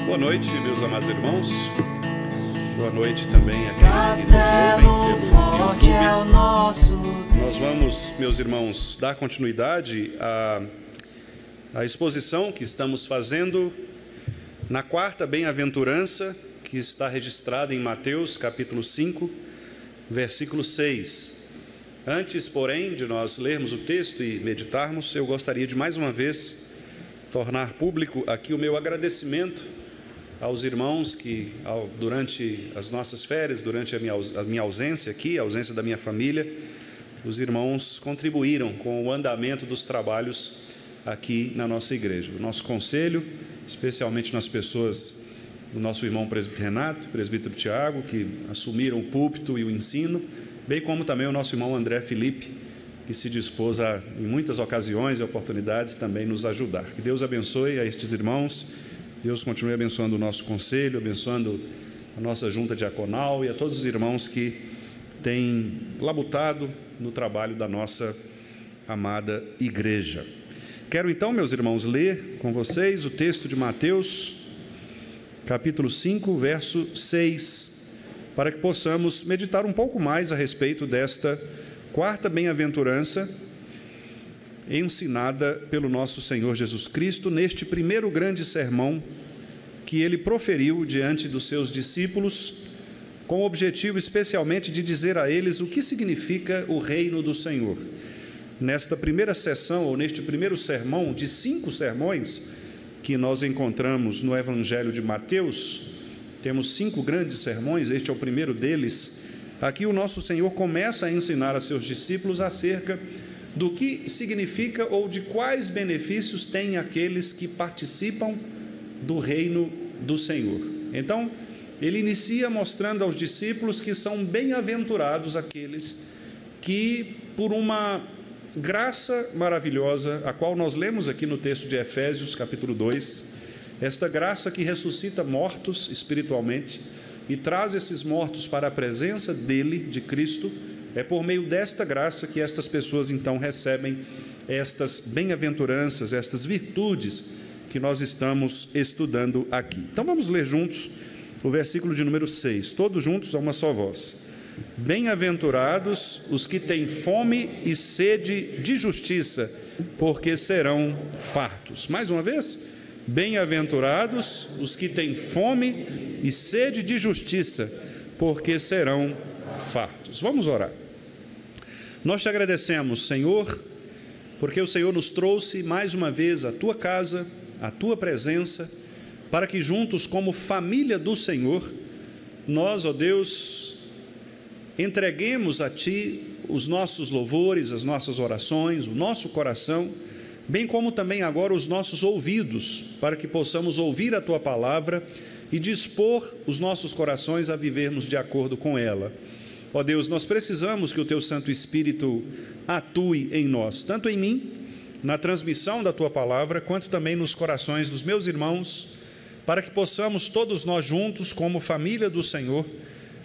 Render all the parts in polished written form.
Boa noite, meus amados irmãos. Boa noite também àqueles que nos ouvem pelo YouTube. Nós vamos, meus irmãos, dar continuidade à exposição que estamos fazendo na quarta bem-aventurança, que está registrada em Mateus, capítulo 5, versículo 6. Antes, porém, de nós lermos o texto e meditarmos, eu gostaria de mais uma vez tornar público aqui o meu agradecimento aos irmãos que, durante as nossas férias, durante a minha ausência aqui, a ausência da minha família, os irmãos contribuíram com o andamento dos trabalhos aqui na nossa igreja. O nosso conselho, especialmente nas pessoas do nosso irmão presbítero Renato, presbítero Tiago, que assumiram o púlpito e o ensino, bem como também o nosso irmão André Felipe, que se dispôs a, em muitas ocasiões e oportunidades, também nos ajudar. Que Deus abençoe a estes irmãos. Deus continue abençoando o nosso conselho, abençoando a nossa junta diaconal e a todos os irmãos que têm labutado no trabalho da nossa amada igreja. Quero então, meus irmãos, ler com vocês o texto de Mateus, capítulo 5, verso 6, para que possamos meditar um pouco mais a respeito desta quarta bem-aventurança ensinada pelo nosso Senhor Jesus Cristo neste primeiro grande sermão que ele proferiu diante dos seus discípulos, com o objetivo especialmente de dizer a eles o que significa o reino do Senhor. Nesta primeira sessão, ou neste primeiro sermão de 5 sermões que nós encontramos no Evangelho de Mateus, temos 5 grandes sermões, este é o primeiro deles. Aqui o nosso Senhor começa a ensinar a seus discípulos acerca do que significa ou de quais benefícios têm aqueles que participam do reino do Senhor. Então, ele inicia mostrando aos discípulos que são bem-aventurados aqueles que, por uma graça maravilhosa, a qual nós lemos aqui no texto de Efésios, capítulo 2, esta graça que ressuscita mortos espiritualmente e traz esses mortos para a presença dele, de Cristo. É por meio desta graça que estas pessoas então recebem estas bem-aventuranças, estas virtudes que nós estamos estudando aqui. Então vamos ler juntos o versículo de número 6, todos juntos a uma só voz. Bem-aventurados os que têm fome e sede de justiça, porque serão fartos. Mais uma vez, bem-aventurados os que têm fome e sede de justiça, porque serão fartos. Vamos orar. Nós te agradecemos, Senhor, porque o Senhor nos trouxe mais uma vez à tua casa, à tua presença, para que juntos, como família do Senhor, nós, ó Deus, entreguemos a ti os nossos louvores, as nossas orações, o nosso coração, bem como também agora os nossos ouvidos, para que possamos ouvir a tua palavra e dispor os nossos corações a vivermos de acordo com ela. Ó Deus, nós precisamos que o Teu Santo Espírito atue em nós, tanto em mim, na transmissão da Tua palavra, quanto também nos corações dos meus irmãos, para que possamos todos nós juntos, como família do Senhor,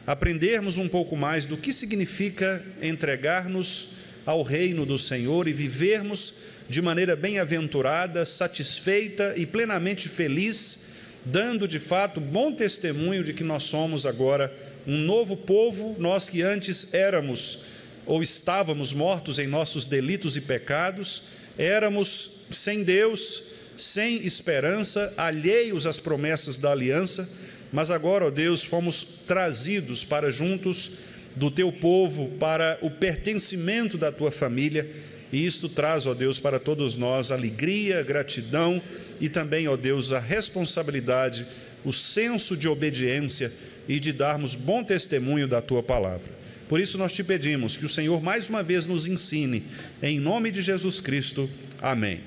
aprendermos um pouco mais do que significa entregar-nos ao reino do Senhor e vivermos de maneira bem-aventurada, satisfeita e plenamente feliz, dando de fato bom testemunho de que nós somos agora um novo povo, nós que antes éramos ou estávamos mortos em nossos delitos e pecados, éramos sem Deus, sem esperança, alheios às promessas da aliança, mas agora, ó Deus, fomos trazidos para juntos do Teu povo, para o pertencimento da Tua família, e isto traz, ó Deus, para todos nós alegria, gratidão e também, ó Deus, a responsabilidade, o senso de obediência e de darmos bom testemunho da Tua palavra. Por isso nós te pedimos que o Senhor mais uma vez nos ensine, em nome de Jesus Cristo. Amém.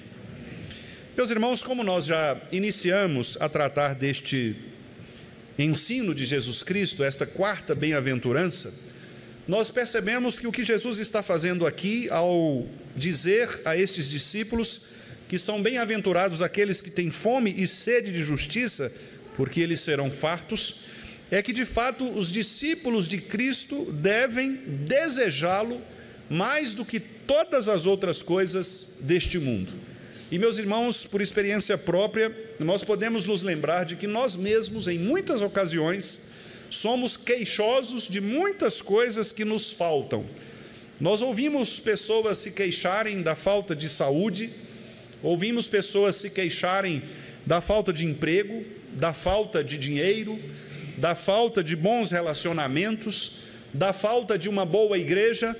Meus irmãos, como nós já iniciamos a tratar deste ensino de Jesus Cristo, esta quarta bem-aventurança, nós percebemos que o que Jesus está fazendo aqui ao dizer a estes discípulos que são bem-aventurados aqueles que têm fome e sede de justiça, porque eles serão fartos, é que de fato os discípulos de Cristo devem desejá-lo mais do que todas as outras coisas deste mundo. E, meus irmãos, por experiência própria, nós podemos nos lembrar de que nós mesmos, em muitas ocasiões, somos queixosos de muitas coisas que nos faltam. Nós ouvimos pessoas se queixarem da falta de saúde, ouvimos pessoas se queixarem da falta de emprego, da falta de dinheiro, da falta de bons relacionamentos, da falta de uma boa igreja,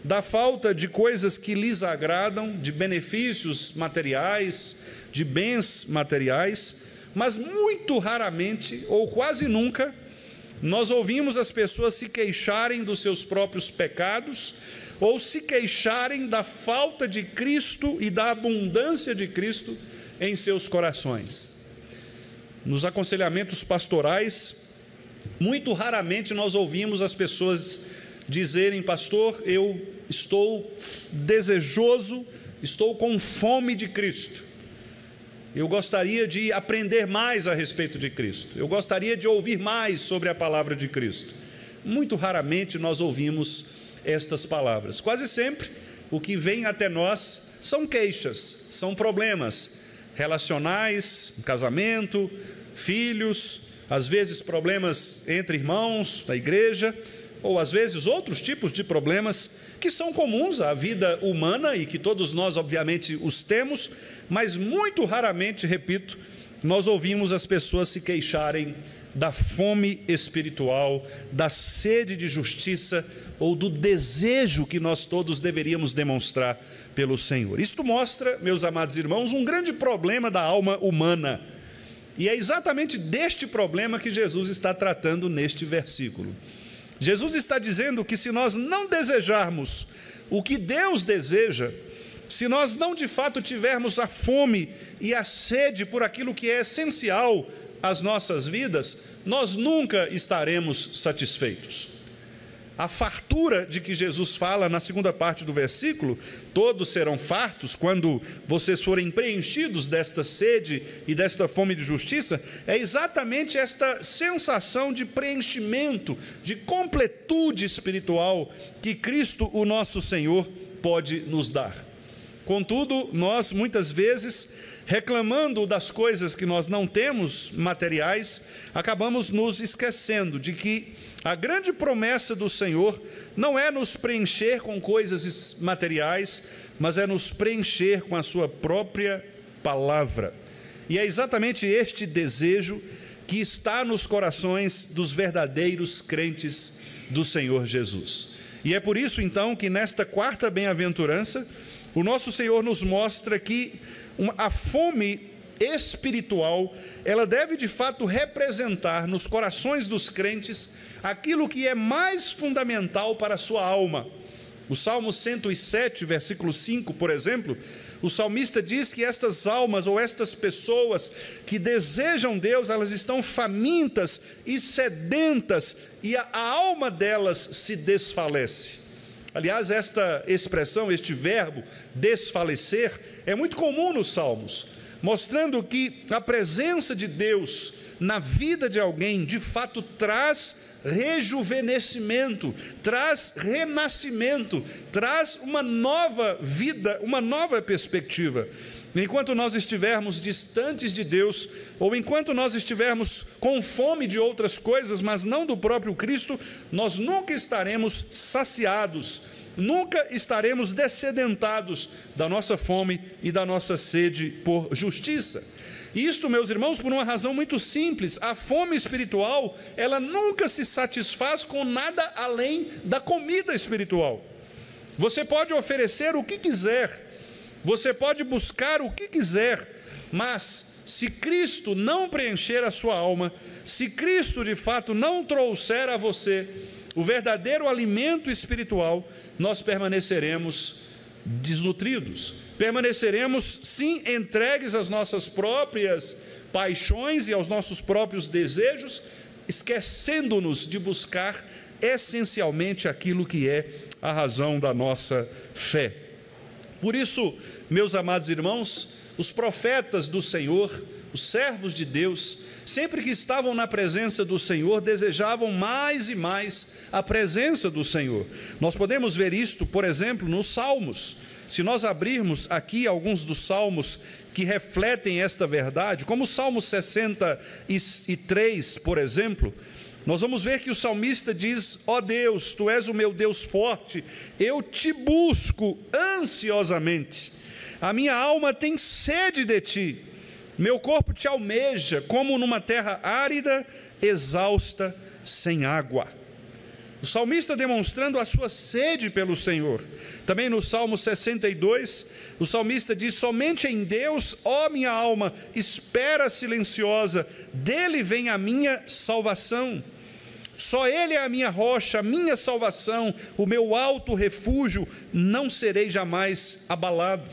da falta de coisas que lhes agradam, de benefícios materiais, de bens materiais, mas muito raramente, ou quase nunca, nós ouvimos as pessoas se queixarem dos seus próprios pecados, ou se queixarem da falta de Cristo e da abundância de Cristo em seus corações. Nos aconselhamentos pastorais, muito raramente nós ouvimos as pessoas dizerem: pastor, eu estou desejoso, estou com fome de Cristo, eu gostaria de aprender mais a respeito de Cristo, eu gostaria de ouvir mais sobre a palavra de Cristo. Muito raramente nós ouvimos estas palavras. Quase sempre o que vem até nós são queixas, são problemas relacionais, casamento, filhos, às vezes problemas entre irmãos da igreja, ou às vezes outros tipos de problemas que são comuns à vida humana e que todos nós obviamente os temos, mas muito raramente, repito, nós ouvimos as pessoas se queixarem da fome espiritual, da sede de justiça ou do desejo que nós todos deveríamos demonstrar pelo Senhor. Isto mostra, meus amados irmãos, um grande problema da alma humana. E é exatamente deste problema que Jesus está tratando neste versículo. Jesus está dizendo que se nós não desejarmos o que Deus deseja, se nós não de fato tivermos a fome e a sede por aquilo que é essencial às nossas vidas, nós nunca estaremos satisfeitos. A fartura de que Jesus fala na segunda parte do versículo, todos serão fartos quando vocês forem preenchidos desta sede e desta fome de justiça, é exatamente esta sensação de preenchimento, de completude espiritual que Cristo, o nosso Senhor, pode nos dar. Contudo, nós muitas vezes, reclamando das coisas que nós não temos materiais, acabamos nos esquecendo de que a grande promessa do Senhor não é nos preencher com coisas materiais, mas é nos preencher com a sua própria palavra. E é exatamente este desejo que está nos corações dos verdadeiros crentes do Senhor Jesus. E é por isso então que nesta quarta bem-aventurança, o nosso Senhor nos mostra que a fome espiritual, ela deve de fato representar nos corações dos crentes aquilo que é mais fundamental para a sua alma. O Salmo 107, versículo 5, por exemplo, o salmista diz que estas almas ou estas pessoas que desejam Deus, elas estão famintas e sedentas e a alma delas se desfalece. Aliás, esta expressão, este verbo, desfalecer, é muito comum nos Salmos, mostrando que a presença de Deus na vida de alguém, de fato, traz rejuvenescimento, traz renascimento, traz uma nova vida, uma nova perspectiva. Enquanto nós estivermos distantes de Deus, ou enquanto nós estivermos com fome de outras coisas, mas não do próprio Cristo, nós nunca estaremos saciados, nunca estaremos dessedentados da nossa fome e da nossa sede por justiça. E isto, meus irmãos, por uma razão muito simples: a fome espiritual, ela nunca se satisfaz com nada além da comida espiritual. Você pode oferecer o que quiser, você pode buscar o que quiser, mas se Cristo não preencher a sua alma, se Cristo de fato não trouxer a você o verdadeiro alimento espiritual, nós permaneceremos desnutridos, permaneceremos sim entregues às nossas próprias paixões e aos nossos próprios desejos, esquecendo-nos de buscar essencialmente aquilo que é a razão da nossa fé. Por isso, meus amados irmãos, os profetas do Senhor, os servos de Deus, sempre que estavam na presença do Senhor, desejavam mais e mais a presença do Senhor. Nós podemos ver isto, por exemplo, nos Salmos. Se nós abrirmos aqui alguns dos salmos que refletem esta verdade, como o Salmo 63, por exemplo, nós vamos ver que o salmista diz: ó Deus, Tu és o meu Deus forte, eu Te busco ansiosamente, a minha alma tem sede de Ti, meu corpo Te almeja, como numa terra árida, exausta, sem água. O salmista demonstrando a sua sede pelo Senhor. Também no Salmo 62, o salmista diz: somente em Deus, ó minha alma, espera silenciosa, dele vem a minha salvação. Só Ele é a minha rocha, a minha salvação, o meu alto refúgio, não serei jamais abalado.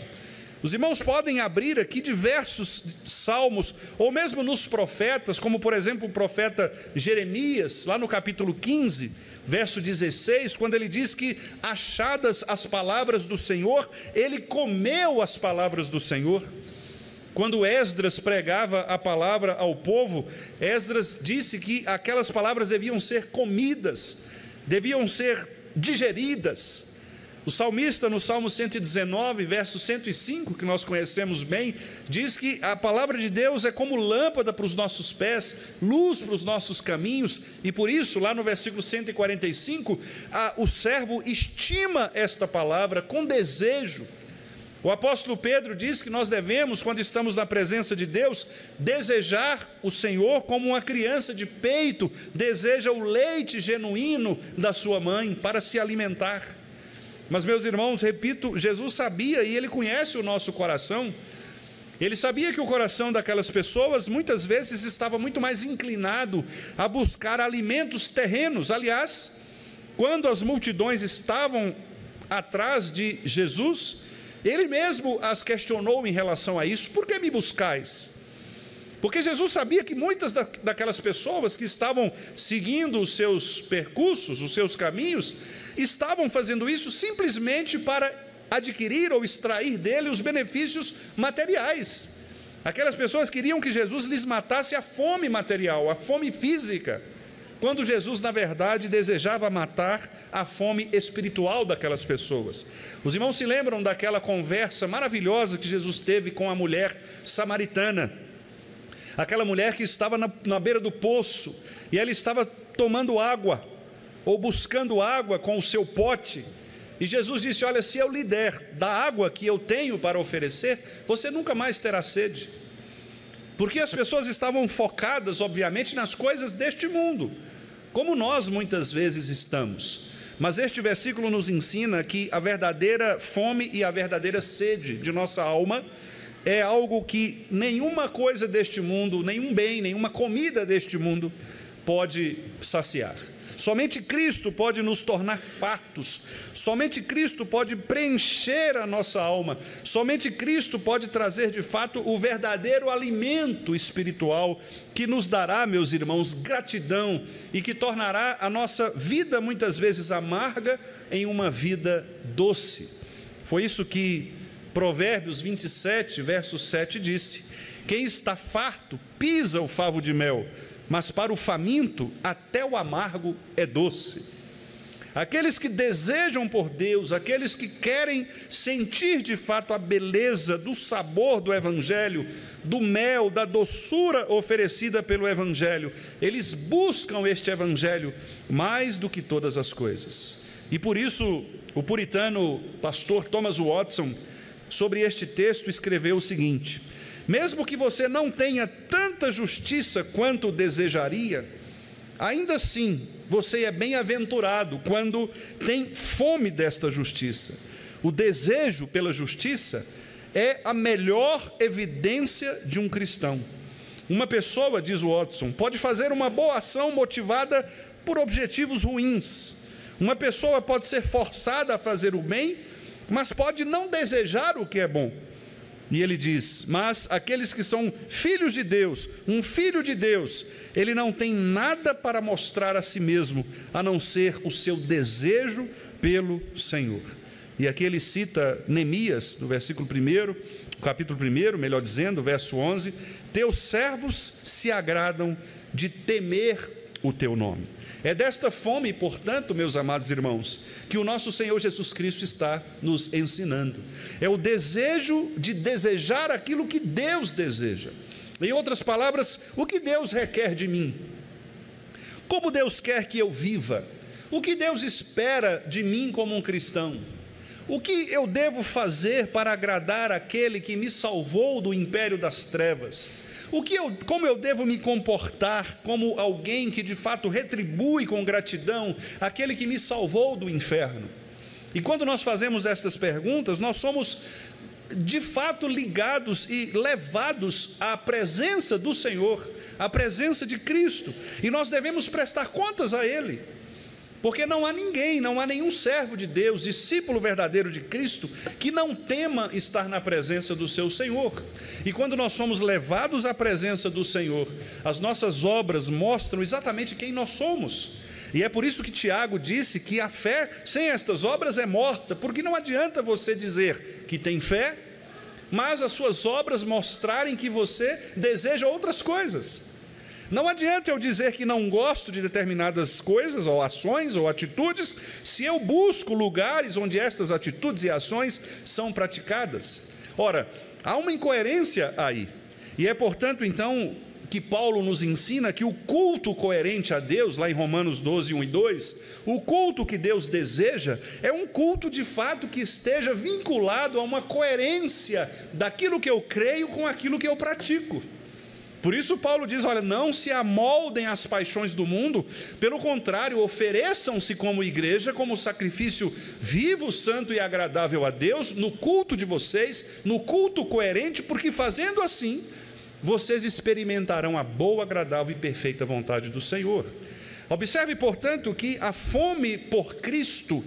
Os irmãos podem abrir aqui diversos salmos, ou mesmo nos profetas, como por exemplo o profeta Jeremias, lá no capítulo 15, verso 16, quando ele diz que, achadas as palavras do Senhor, ele comeu as palavras do Senhor. Quando Esdras pregava a palavra ao povo, Esdras disse que aquelas palavras deviam ser comidas, deviam ser digeridas. O salmista, no Salmo 119, verso 105, que nós conhecemos bem, diz que a palavra de Deus é como lâmpada para os nossos pés, luz para os nossos caminhos, e por isso, lá no versículo 145, o servo estima esta palavra com desejo. O apóstolo Pedro diz que nós devemos, quando estamos na presença de Deus, desejar o Senhor como uma criança de peito deseja o leite genuíno da sua mãe para se alimentar. Mas, meus irmãos, repito, Jesus sabia e Ele conhece o nosso coração. Ele sabia que o coração daquelas pessoas muitas vezes estava muito mais inclinado a buscar alimentos terrenos. Aliás, quando as multidões estavam atrás de Jesus, Ele mesmo as questionou em relação a isso: por que me buscais? Porque Jesus sabia que muitas daquelas pessoas que estavam seguindo os seus percursos, os seus caminhos, estavam fazendo isso simplesmente para adquirir ou extrair dele os benefícios materiais. Aquelas pessoas queriam que Jesus lhes matasse a fome material, a fome física, quando Jesus, na verdade, desejava matar a fome espiritual daquelas pessoas. Os irmãos se lembram daquela conversa maravilhosa que Jesus teve com a mulher samaritana, aquela mulher que estava na beira do poço, e ela estava tomando água, ou buscando água com o seu pote, e Jesus disse: olha, se eu lhe der da água que eu tenho para oferecer, você nunca mais terá sede. Porque as pessoas estavam focadas, obviamente, nas coisas deste mundo, como nós muitas vezes estamos. Mas este versículo nos ensina que a verdadeira fome e a verdadeira sede de nossa alma é algo que nenhuma coisa deste mundo, nenhum bem, nenhuma comida deste mundo pode saciar. Somente Cristo pode nos tornar fartos, somente Cristo pode preencher a nossa alma, somente Cristo pode trazer de fato o verdadeiro alimento espiritual que nos dará, meus irmãos, gratidão e que tornará a nossa vida muitas vezes amarga em uma vida doce. Foi isso que Provérbios 27, verso 7 disse: quem está farto pisa o favo de mel, mas para o faminto até o amargo é doce. Aqueles que desejam por Deus, aqueles que querem sentir de fato a beleza do sabor do Evangelho, do mel, da doçura oferecida pelo Evangelho, eles buscam este Evangelho mais do que todas as coisas. E por isso o puritano pastor Thomas Watson, sobre este texto, escreveu o seguinte: mesmo que você não tenha tanta justiça quanto desejaria, ainda assim você é bem-aventurado quando tem fome desta justiça. O desejo pela justiça é a melhor evidência de um cristão. Uma pessoa, diz o Watson, pode fazer uma boa ação motivada por objetivos ruins. Uma pessoa pode ser forçada a fazer o bem, mas pode não desejar o que é bom. E ele diz: mas aqueles que são filhos de Deus, um filho de Deus, ele não tem nada para mostrar a si mesmo, a não ser o seu desejo pelo Senhor. E aqui ele cita Neemias, no versículo 1, capítulo 1, melhor dizendo, verso 11: teus servos se agradam de temer o teu nome. É desta fome, portanto, meus amados irmãos, que o nosso Senhor Jesus Cristo está nos ensinando. É o desejo de desejar aquilo que Deus deseja. Em outras palavras, o que Deus requer de mim? Como Deus quer que eu viva? O que Deus espera de mim como um cristão? O que eu devo fazer para agradar aquele que me salvou do império das trevas? Como eu devo me comportar como alguém que de fato retribui com gratidão aquele que me salvou do inferno? E quando nós fazemos estas perguntas, nós somos de fato ligados e levados à presença do Senhor, à presença de Cristo, e nós devemos prestar contas a Ele, porque não há ninguém, não há nenhum servo de Deus, discípulo verdadeiro de Cristo, que não tema estar na presença do seu Senhor. E quando nós somos levados à presença do Senhor, as nossas obras mostram exatamente quem nós somos. E é por isso que Tiago disse que a fé sem estas obras é morta, porque não adianta você dizer que tem fé, mas as suas obras mostrarem que você deseja outras coisas. Não adianta eu dizer que não gosto de determinadas coisas, ou ações, ou atitudes, se eu busco lugares onde estas atitudes e ações são praticadas. Ora, há uma incoerência aí, e é portanto então que Paulo nos ensina que o culto coerente a Deus, lá em Romanos 12, 1 e 2, o culto que Deus deseja, é um culto de fato que esteja vinculado a uma coerência daquilo que eu creio com aquilo que eu pratico. Por isso Paulo diz, olha, não se amoldem às paixões do mundo, pelo contrário, ofereçam-se como igreja, como sacrifício vivo, santo e agradável a Deus, no culto de vocês, no culto coerente, porque fazendo assim, vocês experimentarão a boa, agradável e perfeita vontade do Senhor. Observe, portanto, que a fome por Cristo,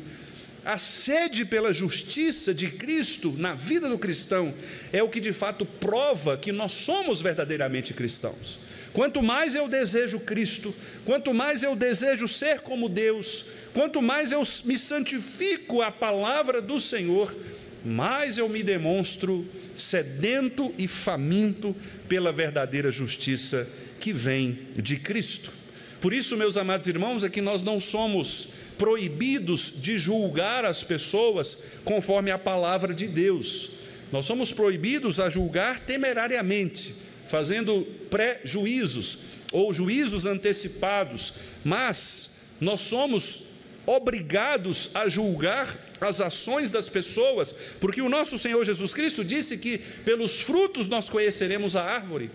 a sede pela justiça de Cristo na vida do cristão, é o que de fato prova que nós somos verdadeiramente cristãos. Quanto mais eu desejo Cristo, quanto mais eu desejo ser como Deus, quanto mais eu me santifico à palavra do Senhor, mais eu me demonstro sedento e faminto pela verdadeira justiça que vem de Cristo. Por isso, meus amados irmãos, é que nós não somos proibidos de julgar as pessoas conforme a palavra de Deus. Nós somos proibidos a julgar temerariamente, fazendo pré-juízos ou juízos antecipados, mas nós somos obrigados a julgar as ações das pessoas, porque o nosso Senhor Jesus Cristo disse que pelos frutos nós conheceremos a árvore.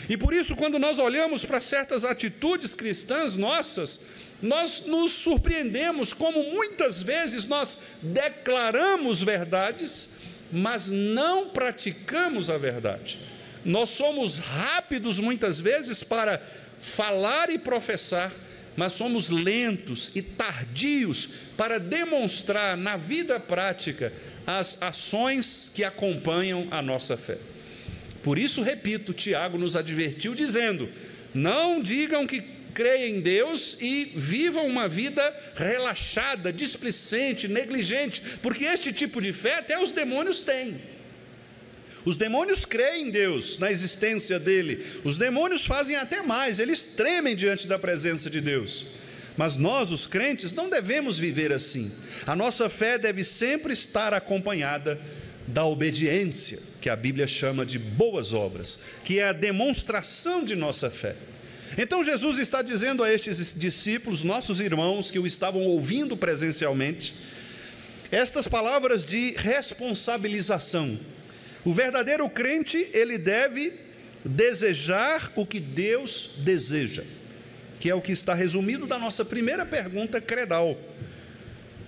E por isso, quando nós olhamos para certas atitudes cristãs nossas, nós nos surpreendemos como muitas vezes nós declaramos verdades, mas não praticamos a verdade. Nós somos rápidos muitas vezes para falar e professar, mas somos lentos e tardios para demonstrar na vida prática as ações que acompanham a nossa fé. Por isso, repito, Tiago nos advertiu dizendo, não digam que creem em Deus e vivam uma vida relaxada, displicente, negligente, porque este tipo de fé até os demônios têm. Os demônios creem em Deus, na existência dele. Os demônios fazem até mais, eles tremem diante da presença de Deus. Mas nós, os crentes, não devemos viver assim. A nossa fé deve sempre estar acompanhada da obediência, que a Bíblia chama de boas obras, que é a demonstração de nossa fé. Então Jesus está dizendo a estes discípulos, nossos irmãos que o estavam ouvindo presencialmente, estas palavras de responsabilização. O verdadeiro crente, ele deve desejar o que Deus deseja, que é o que está resumido na nossa primeira pergunta credal.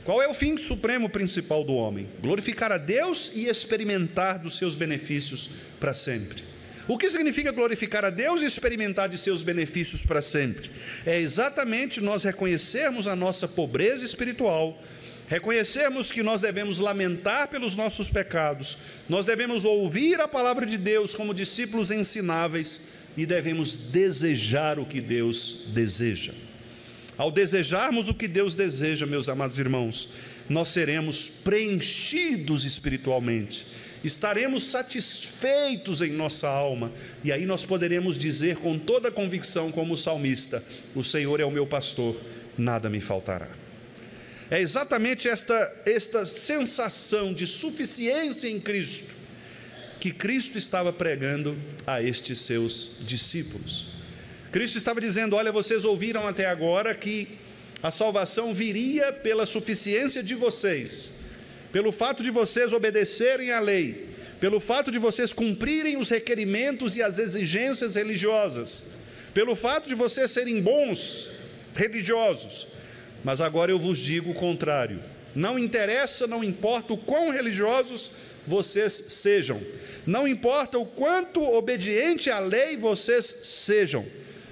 Qual é o fim supremo principal do homem? Glorificar a Deus e experimentar dos seus benefícios para sempre. O que significa glorificar a Deus e experimentar de seus benefícios para sempre? É exatamente nós reconhecermos a nossa pobreza espiritual, reconhecermos que nós devemos lamentar pelos nossos pecados, nós devemos ouvir a palavra de Deus como discípulos ensináveis e devemos desejar o que Deus deseja. Ao desejarmos o que Deus deseja, meus amados irmãos, nós seremos preenchidos espiritualmente estaremos satisfeitos em nossa alma, e aí nós poderemos dizer com toda a convicção, como o salmista: o Senhor é o meu pastor, nada me faltará. É exatamente esta sensação de suficiência em Cristo que Cristo estava pregando a estes seus discípulos. Cristo estava dizendo: olha, vocês ouviram até agora que a salvação viria pela suficiência de vocês, pelo fato de vocês obedecerem à lei, pelo fato de vocês cumprirem os requerimentos e as exigências religiosas, pelo fato de vocês serem bons religiosos. Mas agora eu vos digo o contrário: não interessa, não importa o quão religiosos vocês sejam, não importa o quanto obediente à lei vocês sejam,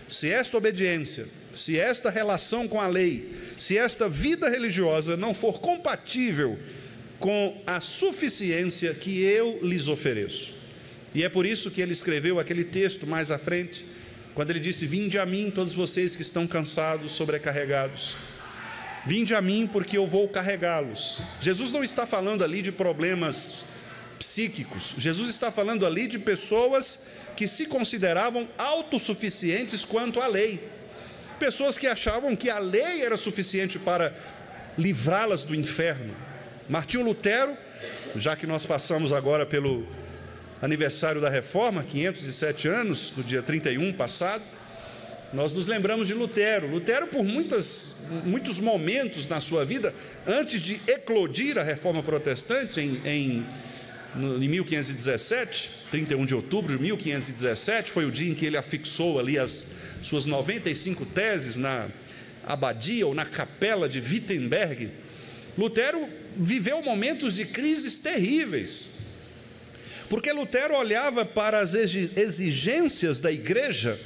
se esta obediência, se esta relação com a lei, se esta vida religiosa não for compatível com a suficiência que eu lhes ofereço. E é por isso que ele escreveu aquele texto mais à frente, quando ele disse: vinde a mim todos vocês que estão cansados, sobrecarregados, vinde a mim porque eu vou carregá-los. Jesus não está falando ali de problemas psíquicos, Jesus está falando ali de pessoas que se consideravam autossuficientes quanto à lei, pessoas que achavam que a lei era suficiente para livrá-las do inferno. Martinho Lutero, já que nós passamos agora pelo aniversário da Reforma, 507 anos, no dia 31 passado, nós nos lembramos de Lutero. Lutero, por muitos momentos na sua vida, antes de eclodir a Reforma Protestante em 1517, 31 de outubro de 1517, foi o dia em que ele afixou ali as suas 95 teses na abadia ou na capela de Wittenberg. Lutero viveu momentos de crises terríveis, porque Lutero olhava para as exigências da igreja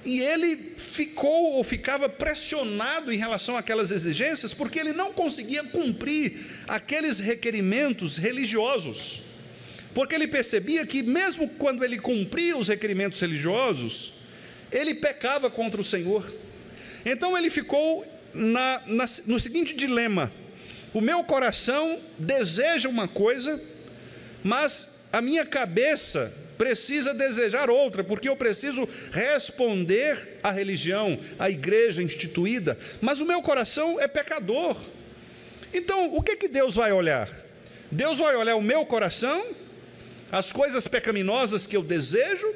e ele ficava pressionado em relação àquelas exigências, porque ele não conseguia cumprir aqueles requerimentos religiosos, porque ele percebia que mesmo quando ele cumpria os requerimentos religiosos, ele pecava contra o Senhor. Então ele ficou no seguinte dilema: o meu coração deseja uma coisa, mas a minha cabeça precisa desejar outra, porque eu preciso responder à religião, à igreja instituída, mas o meu coração é pecador. Então, o que Deus vai olhar? Deus vai olhar o meu coração, as coisas pecaminosas que eu desejo?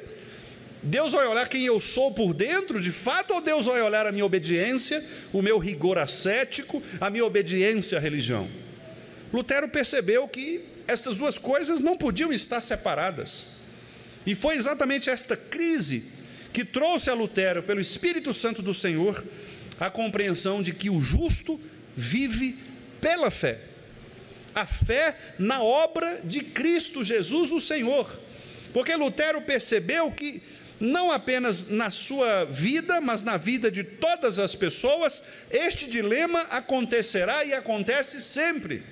Deus vai olhar quem eu sou por dentro, de fato, ou Deus vai olhar a minha obediência, o meu rigor ascético, a minha obediência à religião? Lutero percebeu que estas duas coisas não podiam estar separadas. E foi exatamente esta crise que trouxe a Lutero, pelo Espírito Santo do Senhor, a compreensão de que o justo vive pela fé. A fé na obra de Cristo Jesus, o Senhor. Porque Lutero percebeu que não apenas na sua vida, mas na vida de todas as pessoas, este dilema acontecerá e acontece sempre.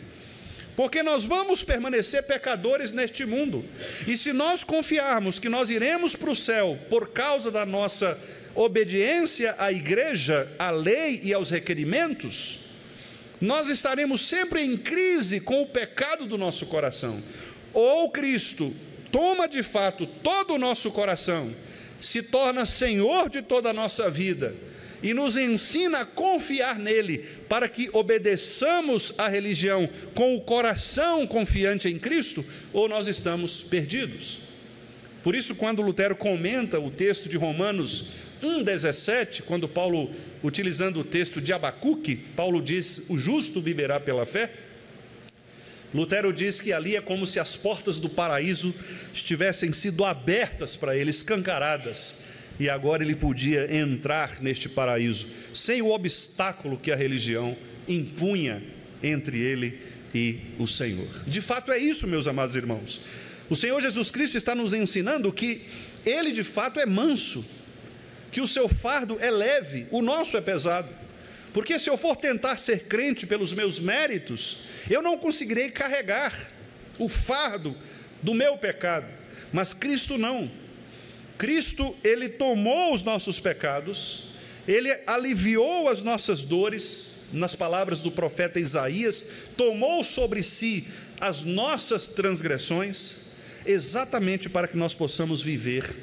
Porque nós vamos permanecer pecadores neste mundo, e se nós confiarmos que nós iremos para o céu por causa da nossa obediência à igreja, à lei e aos requerimentos, nós estaremos sempre em crise com o pecado do nosso coração. Ou Cristo toma de fato todo o nosso coração, se torna Senhor de toda a nossa vida e nos ensina a confiar nele, para que obedeçamos à religião com o coração confiante em Cristo, ou nós estamos perdidos. Por isso, quando Lutero comenta o texto de Romanos 1,17, quando Paulo, utilizando o texto de Abacuque, Paulo diz: o justo viverá pela fé. Lutero diz que ali é como se as portas do paraíso tivessem sido abertas para ele, escancaradas, e agora ele podia entrar neste paraíso, sem o obstáculo que a religião impunha entre ele e o Senhor. De fato é isso, meus amados irmãos. O Senhor Jesus Cristo está nos ensinando que Ele de fato é manso, que o seu fardo é leve, o nosso é pesado. Porque se eu for tentar ser crente pelos meus méritos, eu não conseguirei carregar o fardo do meu pecado. Mas Cristo não. Cristo, Ele tomou os nossos pecados, Ele aliviou as nossas dores, nas palavras do profeta Isaías, tomou sobre si as nossas transgressões, exatamente para que nós possamos viver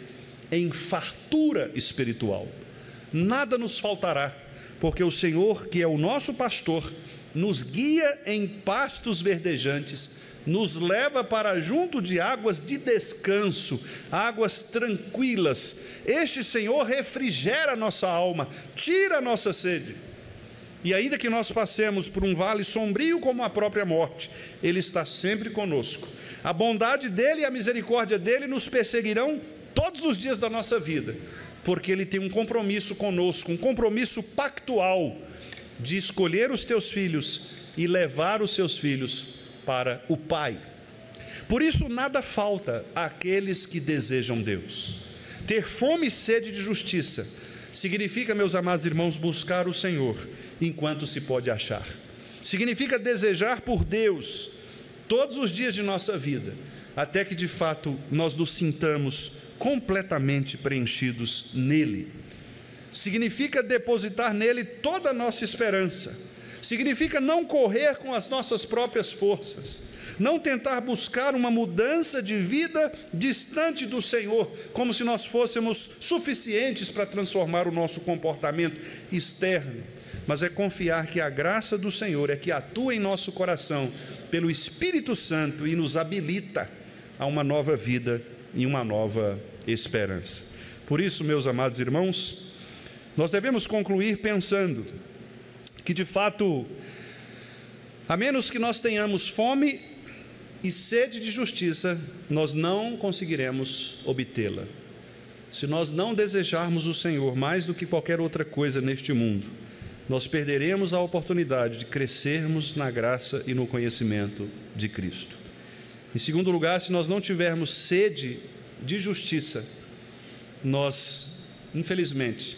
em fartura espiritual. Nada nos faltará, porque o Senhor, que é o nosso pastor, nos guia em pastos verdejantes, nos leva para junto de águas de descanso, águas tranquilas. Este Senhor refrigera a nossa alma, tira a nossa sede. E ainda que nós passemos por um vale sombrio como a própria morte, Ele está sempre conosco. A bondade dEle e a misericórdia dEle nos perseguirão todos os dias da nossa vida, porque Ele tem um compromisso conosco, um compromisso pactual, de escolher os teus filhos e levar os seus filhos para o Pai. Por isso nada falta àqueles que desejam Deus. Ter fome e sede de justiça significa, meus amados irmãos, buscar o Senhor enquanto se pode achar. Significa desejar por Deus todos os dias de nossa vida, até que de fato nós nos sintamos completamente preenchidos nele. Significa depositar nele toda a nossa esperança. Significa não correr com as nossas próprias forças, não tentar buscar uma mudança de vida distante do Senhor, como se nós fôssemos suficientes para transformar o nosso comportamento externo, mas é confiar que a graça do Senhor é que atua em nosso coração pelo Espírito Santo e nos habilita a uma nova vida e uma nova esperança. Por isso, meus amados irmãos, nós devemos concluir pensando que de fato, a menos que nós tenhamos fome e sede de justiça, nós não conseguiremos obtê-la. Se nós não desejarmos o Senhor mais do que qualquer outra coisa neste mundo, nós perderemos a oportunidade de crescermos na graça e no conhecimento de Cristo. Em segundo lugar, se nós não tivermos sede de justiça, nós, infelizmente,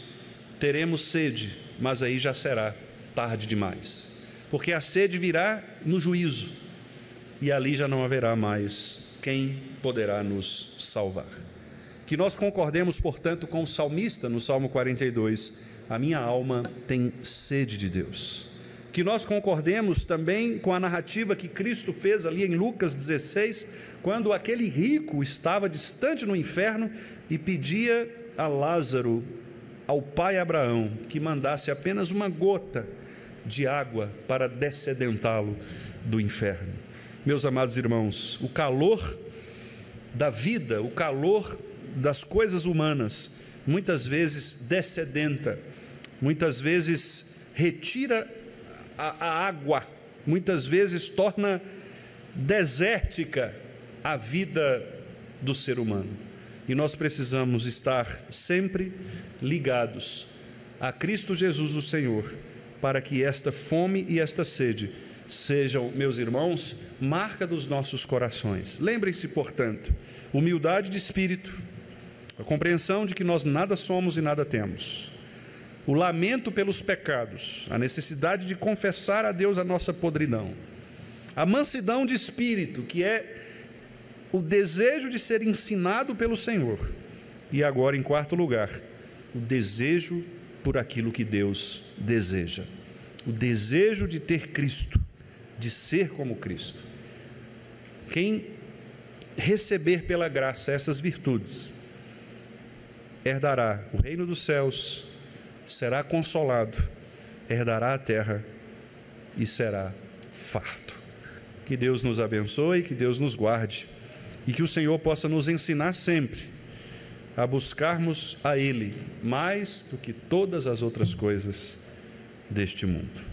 teremos sede, mas aí já será tarde demais, porque a sede virá no juízo, e ali já não haverá mais quem poderá nos salvar. Que nós concordemos, portanto, com o salmista no Salmo 42, a minha alma tem sede de Deus. Que nós concordemos também com a narrativa que Cristo fez ali em Lucas 16, quando aquele rico estava distante no inferno e pedia a Lázaro, ao pai Abraão, que mandasse apenas uma gota de água para dessedentá-lo do inferno. Meus amados irmãos, o calor da vida, o calor das coisas humanas, muitas vezes dessedenta, muitas vezes retira a água, muitas vezes torna desértica a vida do ser humano. E nós precisamos estar sempre ligados a Cristo Jesus, o Senhor, para que esta fome e esta sede sejam, meus irmãos, marca dos nossos corações. Lembrem-se, portanto, humildade de espírito, a compreensão de que nós nada somos e nada temos, o lamento pelos pecados, a necessidade de confessar a Deus a nossa podridão, a mansidão de espírito, que é o desejo de ser ensinado pelo Senhor, e agora, em quarto lugar, o desejo por aquilo que Deus deseja, o desejo de ter Cristo, de ser como Cristo. Quem receber pela graça essas virtudes, herdará o reino dos céus, será consolado, herdará a terra e será farto. Que Deus nos abençoe, que Deus nos guarde, e que o Senhor possa nos ensinar sempre a buscarmos a Ele mais do que todas as outras coisas deste mundo.